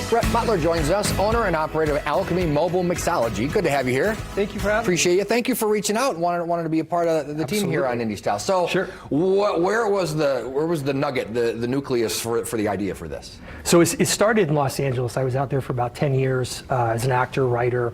Brett Butler joins us, owner and operator of Alcomy Mobile Mixology. Good to have you here. Thank you for having me. Appreciate you. Thank you for reaching out and wanted to be a part of the team here on Indy Style. So, sure. Where was the nugget, the nucleus for the idea for this? So it started in Los Angeles. I was out there for about 10 years as an actor, writer.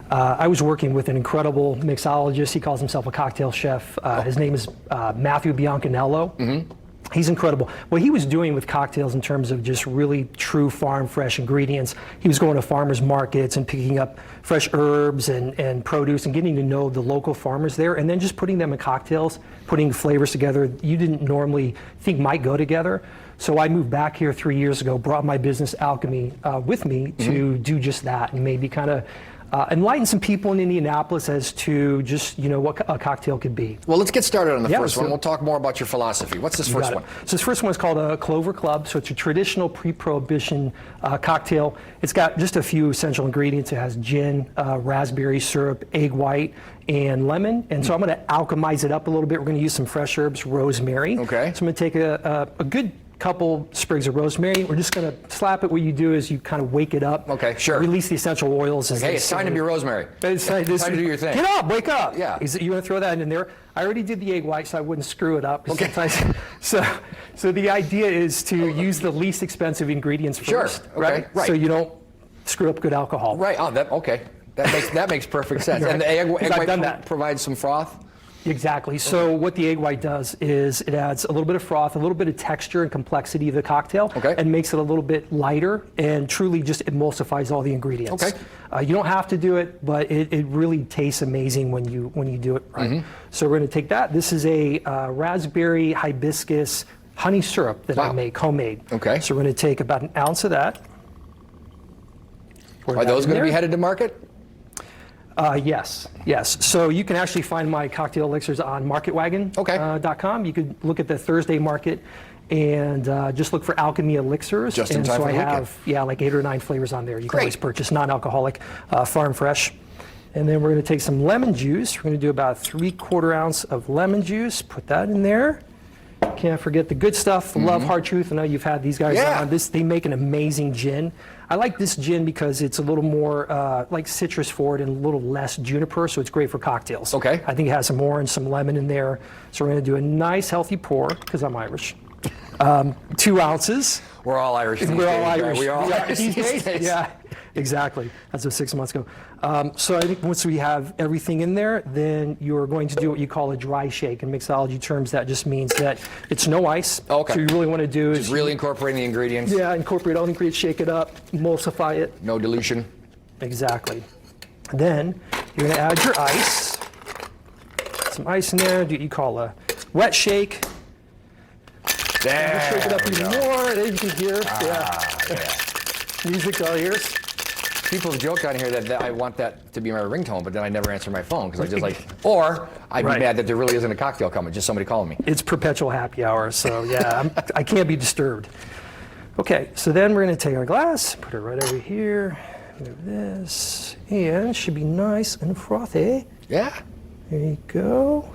I was working with an incredible mixologist. He calls himself a cocktail chef. His name is Matthew Bianconello. Mm-hmm. He's incredible. What he was doing with cocktails in terms of just really true farm fresh ingredients, he was going to farmers markets and picking up fresh herbs and produce and getting to know the local farmers there, and then just putting them in cocktails, putting flavors together you didn't normally think might go together. So I moved back here 3 years ago, brought my business Alcomy with me to do just that, and maybe kind of enlighten some people in Indianapolis as to just, what a cocktail could be. Well, let's get started on the first one. We'll talk more about your philosophy. What's this first one? So this first one is called a Clover Club. So it's a traditional pre-prohibition cocktail. It's got just a few essential ingredients. It has gin, raspberry syrup, egg white, and lemon. And so I'm going to alchemize it up a little bit. We're going to use some fresh herbs, rosemary. Okay. So I'm going to take a good couple sprigs of rosemary. We're just going to slap it. What you do is you kind of wake it up. Okay, sure. Release the essential oils. Okay, it's time to be rosemary. It's time to do your thing. Get up, wake up. Yeah. You want to throw that in there? I already did the egg white, so I wouldn't screw it up. Okay. So the idea is to use the least expensive ingredients first. Sure. Okay. Right. So you don't screw up good alcohol. Right. Oh, okay. That makes perfect sense. Right. And the egg white provides some froth. Exactly. So what the egg white does is it adds a little bit of froth, a little bit of texture and complexity to the cocktail, and makes it a little bit lighter and truly just emulsifies all the ingredients. Okay. You don't have to do it, but it really tastes amazing when you do it right. Mm-hmm. So we're going to take that. This is a raspberry hibiscus honey syrup that I make, homemade. Okay. So we're going to take about an ounce of that. Are those going to be headed to market? Yes. So you can actually find my cocktail elixirs on marketwagon.com. You could look at the Thursday market and just look for Alcomy elixirs. Just in time for the weekend. I have like 8 or 9 flavors on there. You can always purchase non-alcoholic, farm fresh. And then we're going to take some lemon juice. We're going to do about 3/4 ounce of lemon juice. Put that in there. Can't forget the good stuff. Love Hard Truth. I know you've had these guys on. They make an amazing gin. I like this gin because it's a little more like citrus forward and a little less juniper, so it's great for cocktails. Okay. I think it has some orange, some lemon in there. So we're going to do a nice healthy pour because I'm Irish. 2 ounces. We're all Irish these days. We're all Irish. Right? We are all Irish these days. Yeah, exactly. That's what 6 months ago. So I think once we have everything in there, then you're going to do what you call a dry shake. In mixology terms, that just means that it's no ice. Okay. So you really want to do is just really incorporating the ingredients. Yeah, incorporate all the ingredients, shake it up, emulsify it. No dilution. Exactly. Then you're going to add your ice. Some ice in there. Do what you call a wet shake. There. Shake it up even more. There you can hear. Music to our ears. People have joked on here that I want that to be my ringtone, but then I never answer my phone because I just or I'd be mad that there really isn't a cocktail coming, just somebody calling me. It's perpetual happy hour, so yeah, I can't be disturbed. Okay, so then we're going to take our glass, put it right over here, move this, and it should be nice and frothy. Yeah. There you go.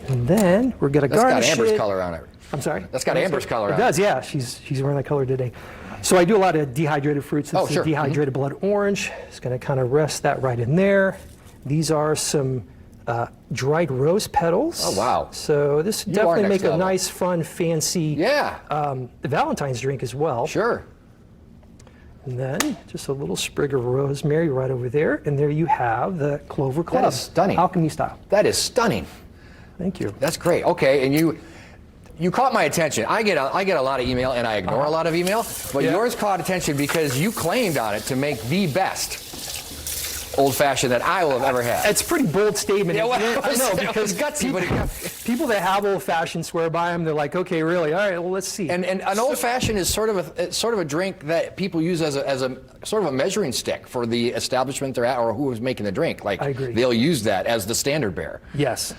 And then we're going to garnish it. That's got Amber's color on it. I'm sorry? That's got Amber's color on it. It does, yeah. She's wearing that color today. So I do a lot of dehydrated fruits. This is dehydrated blood orange. Just going to kind of rest that right in there. These are some dried rose petals. Oh, wow. So this definitely make a nice, fun, fancy Valentine's drink as well. Sure. And then just a little sprig of rosemary right over there. And there you have the Clover Club. That is stunning. Alcomy style. That is stunning. Thank you. That's great. Okay, and you caught my attention. I get a lot of email, and I ignore a lot of email, but yours caught attention because you claimed on it to make the best old-fashioned that I will have ever had. It's a pretty bold statement. Yeah, well, I know, because gutsy, people that have old-fashioned swear by them. They're like, okay, really? All right, well, let's see. And an old-fashioned is sort of a drink that people use as a sort of a measuring stick for the establishment they're at or who is making the drink. Like, I agree. They'll use that as the standard bearer. Yes.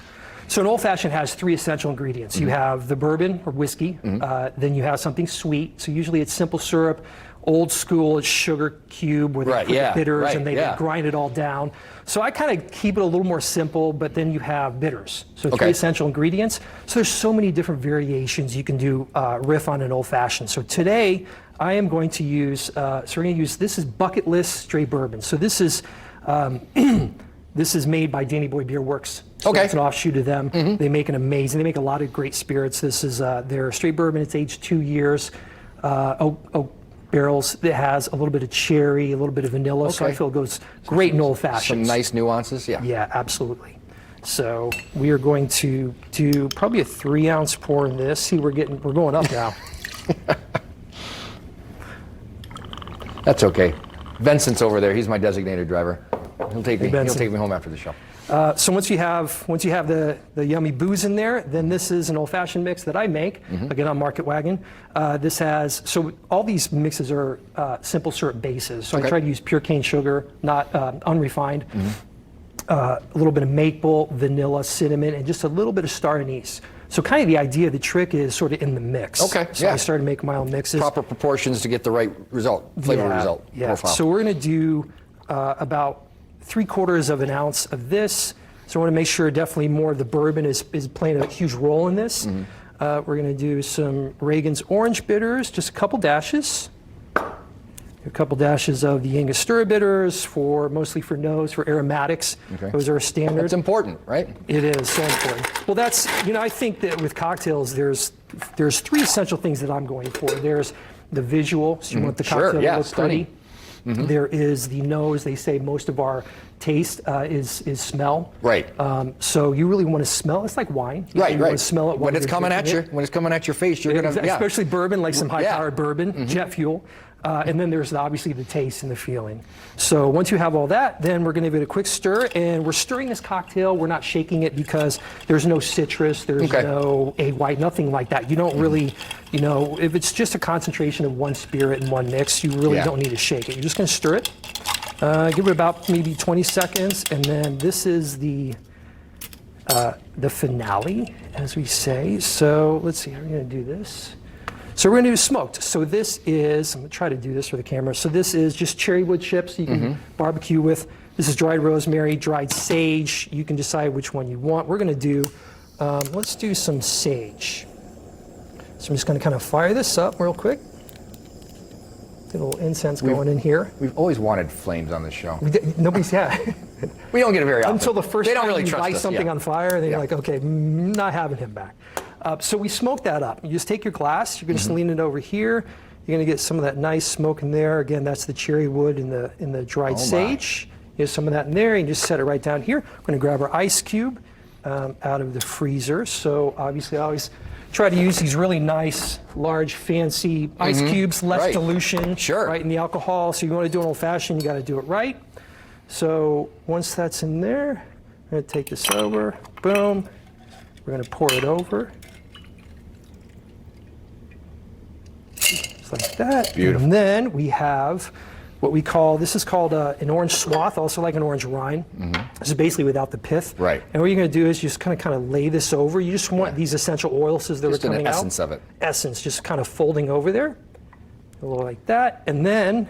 So an old-fashioned has 3 essential ingredients. You have the bourbon or whiskey, then you have something sweet. So usually it's simple syrup old school sugar cube where they Right, put yeah, the bitters right, and they yeah. grind it all down. So I kind of keep it a little more simple, but then you have bitters. So three Okay. essential ingredients. So there's so many different variations you can do riff on an old fashioned. So today I am going to use, this is Bucket List Straight Bourbon. So this is, this is made by Danny Boy Beer Works. So Okay. it's an offshoot of them. They make they make a lot of great spirits. This is their straight bourbon. It's aged 2 years. Oak barrels that has a little bit of cherry, a little bit of vanilla. So I Okay. feel it goes great in old Some fashions. nice nuances, yeah. Yeah, absolutely. So we are going to do probably a 3-ounce pour in this. See, we're going up now. That's okay. Vincent's over there. He's my designated driver. He'll take me Vincent. home after the show. So once you have the yummy booze in there, then this is an old-fashioned mix that I make, again on Market Wagon. This has, so all these mixes are simple syrup bases. So Okay. I try to use pure cane sugar, not unrefined. A little bit of maple, vanilla, cinnamon, and just a little bit of star anise. So kind of the idea, the trick is sort of in the mix. Okay, So yeah. I started making my own mixes. Proper proportions to get the right result, flavor result profile. So we're going to do about 3/4 of an ounce of this. So I want to make sure definitely more of the bourbon is playing a huge role in this. We're going to do some Reagan's Orange Bitters, just a couple dashes. A couple dashes of the Angostura bitters mostly for nose, for aromatics. Okay. Those are standard. It's important, right? It is so important. Well, that's, I think that with cocktails, there's 3 essential things that I'm going for. There's the visual, so you want the Sure, cocktail yeah, to look stunning. pretty. There is the nose. They say most of our taste is smell. Right. So you really want to smell. It's like wine. You Right. want to smell it while When it's you're coming at drinking you, it. when it's coming at your face, you're gonna, yeah. Especially bourbon, like some high-powered Yeah. bourbon, jet fuel. And then there's obviously the taste and the feeling. So once you have all that, then we're going to give it a quick stir. And we're stirring this cocktail. We're not shaking it because there's no citrus, there's Okay. no egg white, nothing like that. You don't really, if it's just a concentration of one spirit in one mix, you really Yeah. don't need to shake it. You're just going to stir it. Give it about maybe 20 seconds. And then this is the finale, as we say. So let's see, how are we going to do this? So we're going to do smoked. So this is, I'm going to try to do this for the camera. So this is just cherry wood chips you can barbecue with. This is dried rosemary, dried sage. You can decide which one you want. We're going to do, let's do some sage. So I'm just going to kind of fire this up real quick. Get a little incense going in here. We've always wanted flames on this show. Nobody's, We don't get it very often. Until the first they don't time really you trust light us, something yeah. on fire, and then Yeah. you're like, okay, not having him back. So we smoke that up. You just take your glass, you're just lean it over here. You're going to get some of that nice smoke in there. Again, that's the cherry wood in the dried Oh, my. sage. There's some of that in there, and just set it right down here. We're going to grab our ice cube out of the freezer. So obviously I always try to use these really nice, large, fancy ice cubes, less Right. dilution Sure. right in the alcohol. So you want to do an old fashioned, you got to do it right. So once that's in there, I'm going to take this over, boom. We're going to pour it over. Just like that. Beautiful. And then we have what we call, this is called an orange swath, also like an orange rind. This is basically without the pith. Right. And what you're going to do is just kind of lay this over. You just want these essential oils as they're Just an coming out. essence of it. Essence, just kind of folding over there. A little like that. And then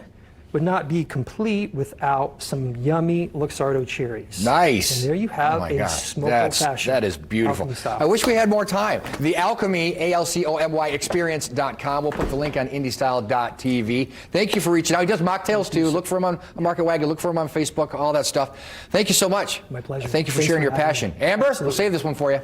would not be complete without some yummy Luxardo cherries. Nice. And there you have oh my a gosh. smoked old-fashioned. That is beautiful. Alcomy style. I wish we had more time. The Alcomy, ALCOMY experience.com. We'll put the link on indystyle.tv. Thank you for reaching out. He does mocktails too. Look for him on Market Wagon. Look for him on Facebook, all that stuff. Thank you so much. My pleasure. Thank you for Thanks sharing for your having passion. me. Amber, Absolutely. we'll save this one for you.